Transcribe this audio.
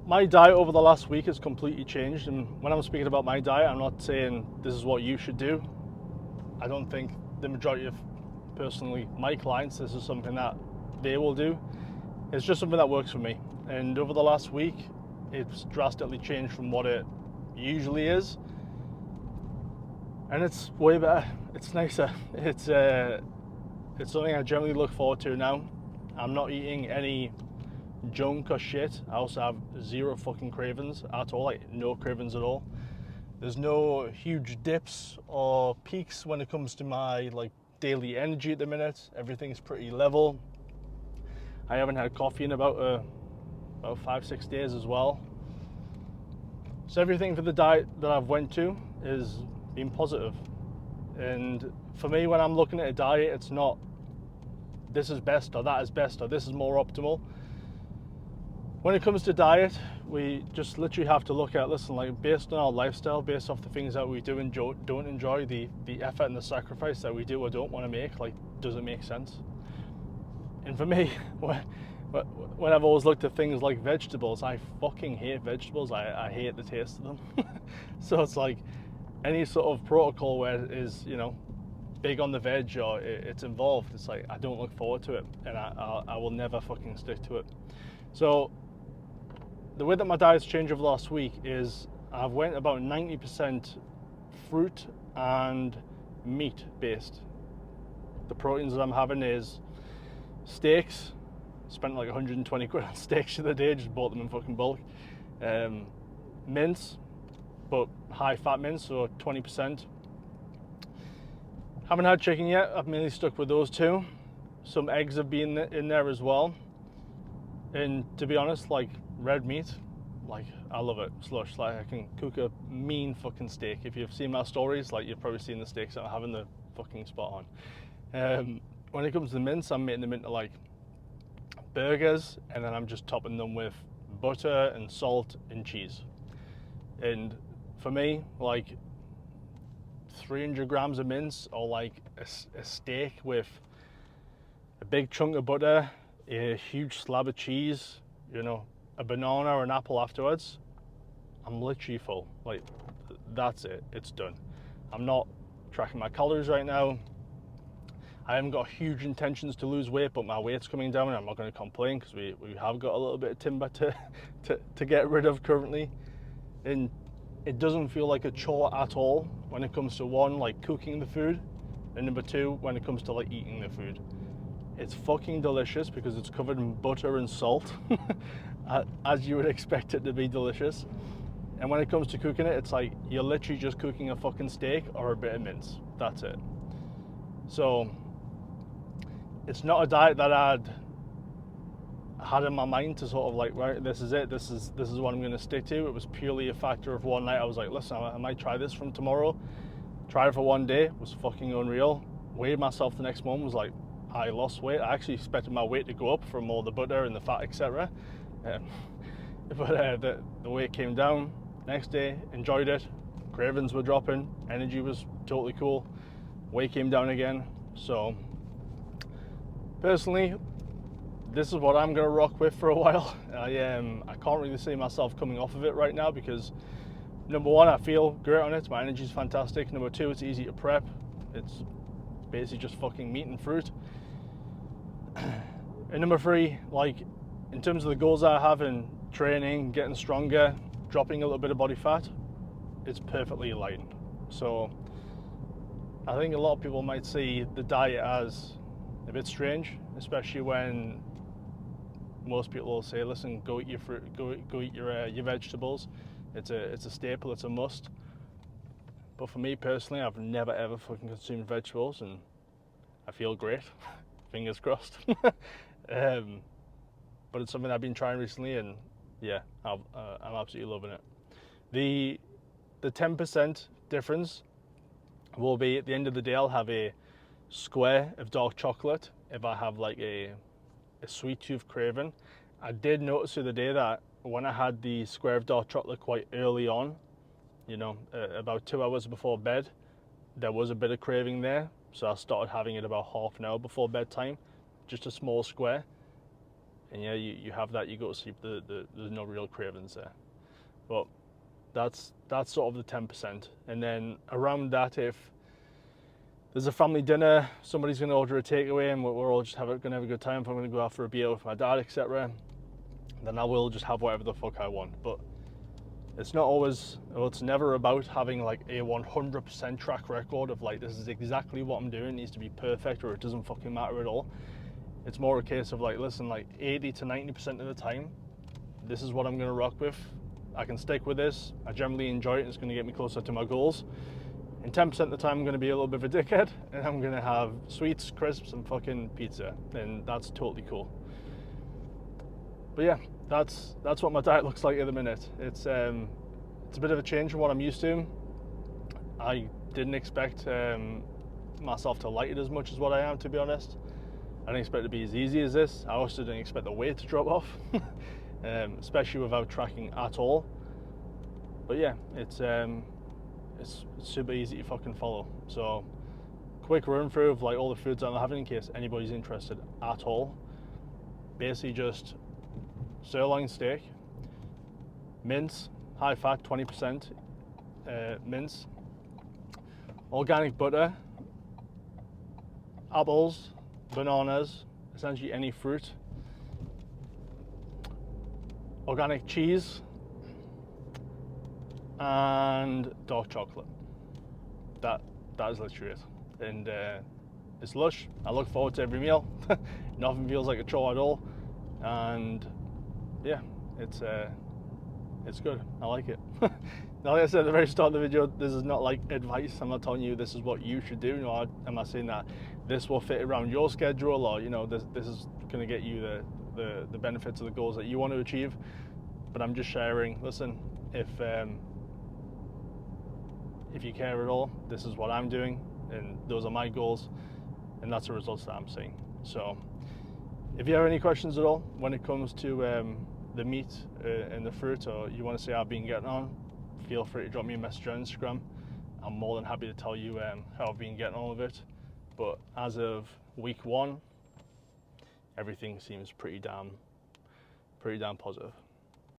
my diet over the last week has completely changed, and when I'm speaking about my diet, I'm not saying this is what you should do. I don't think the majority of, personally, my clients, this is something that they will do. It's just something that works for me, and over the last week, it's drastically changed from what it usually is, and it's way better. It's nicer. It's something I generally look forward to now. I'm not eating any junk or shit. I also have zero fucking cravings at all, like no cravings at all. There's no huge dips or peaks when it comes to my like daily energy at the minute. Everything's pretty level. I haven't had coffee in about 5-6 days as well. So everything for the diet that I've went to is been positive. And for me, when I'm looking at a diet, it's not this is best or that is best or this is more optimal. When it comes to diet, we just literally have to look at, listen, like based on our lifestyle, based off the things that we do enjoy, don't enjoy, the effort and the sacrifice that we do or don't want to make, like, does it make sense? And for me, when I've always looked at things like vegetables, I fucking hate vegetables. I hate the taste of them. So it's like any sort of protocol where it is, you know, big on the veg or it's involved, it's like I don't look forward to it, and I will never fucking stick to it. So the way that my diet's changed over the last week is I've went about 90% fruit and meat based. The proteins that I'm having is steaks. Spent like 120 quid on steaks the other day, just bought them in fucking bulk. Mince, but high fat mince, so 20%. Haven't had chicken yet, I've mainly stuck with those two. Some eggs have been in there as well. And to be honest, like red meat, like I love it. Slush, like I can cook a mean fucking steak. If you've seen my stories, like you've probably seen the steaks that I'm having, the fucking spot on. When it comes to the mince, I'm making them into like burgers, and then I'm just topping them with butter and salt and cheese. And for me, like 300 grams of mince or like a steak with a big chunk of butter, a huge slab of cheese, you know, a banana or an apple afterwards, I'm literally full. Like, that's it, it's done. I'm not tracking my calories right now. I haven't got huge intentions to lose weight, but my weight's coming down and I'm not going to complain because we have got a little bit of timber to get rid of currently. And it doesn't feel like a chore at all when it comes to one, like cooking the food, and number two, when it comes to like eating the food. It's fucking delicious because it's covered in butter and salt, as you would expect it to be delicious. And when it comes to cooking it, it's like you're literally just cooking a fucking steak or a bit of mince. That's it. So it's not a diet that I'd had in my mind to sort of like, right, this is it, this is what I'm going to stick to. It was purely a factor of one night. I was like, listen, I might try this from tomorrow. Tried it for one day, it was fucking unreal. Weighed myself the next morning, was like, I lost weight. I actually expected my weight to go up from all the butter and the fat, etc. But the weight came down. Next day, enjoyed it. Cravings were dropping. Energy was totally cool. Weight came down again. So, personally, this is what I'm going to rock with for a while. I can't really see myself coming off of it right now because, number one, I feel great on it. My energy's fantastic. Number two, it's easy to prep. It's basically just fucking meat and fruit. And number three, like in terms of the goals I have in training, getting stronger, dropping a little bit of body fat, it's perfectly aligned. So I think a lot of people might see the diet as a bit strange, especially when most people will say, listen, go eat your fruit, go eat your vegetables. It's a staple, it's a must. But for me personally, I've never ever fucking consumed vegetables, and I feel great. Fingers crossed. But it's something I've been trying recently, and yeah, I'm absolutely loving it. The 10% difference will be, at the end of the day, I'll have a square of dark chocolate if I have like a sweet tooth craving. I did notice the other day that when I had the square of dark chocolate quite early on, you know, about 2 hours before bed, there was a bit of craving there. So I started having it about half an hour before bedtime, just a small square. and yeah, you have that, you go to sleep, there's no real cravings there. But that's sort of the 10%. And then around that, if there's a family dinner, somebody's going to order a takeaway, and we're all just going to have a good time. If I'm going to go out for a beer with my dad, etc., then I will just have whatever the fuck I want. But it's not always, well, it's never about having like a 100% track record of like, this is exactly what I'm doing, it needs to be perfect, or it doesn't fucking matter at all. It's more a case of like, listen, like 80 to 90% of the time, this is what I'm going to rock with. I can stick with this. I generally enjoy it, and it's going to get me closer to my goals. And 10% of the time, I'm going to be a little bit of a dickhead, and I'm going to have sweets, crisps, and fucking pizza, and that's totally cool. But yeah, that's what my diet looks like at the minute. It's a bit of a change from what I'm used to. I didn't expect myself to like it as much as what I am, to be honest. I didn't expect it to be as easy as this. I also didn't expect the weight to drop off, especially without tracking at all. But yeah, it's super easy to fucking follow. So quick run through of like all the foods that I'm having in case anybody's interested at all. Basically just sirloin steak, mince, high fat, 20% mince, organic butter, apples, bananas, essentially any fruit, organic cheese, and dark chocolate. That is literally it. And it's lush. I look forward to every meal. Nothing feels like a chore at all. And yeah, it's good. I like it. Now, like I said at the very start of the video, this is not like advice. I'm not telling you this is what you should do. No, I'm not saying that this will fit around your schedule, or this is going to get you the benefits of the goals that you want to achieve. But I'm just sharing. Listen, if you care at all, this is what I'm doing, and those are my goals, and that's the results that I'm seeing. So if you have any questions at all when it comes to the meat and the fruit, or you want to say how I've been getting on, feel free to drop me a message on Instagram. I'm more than happy to tell you how I've been getting on with it. But as of week 1, everything seems pretty damn positive.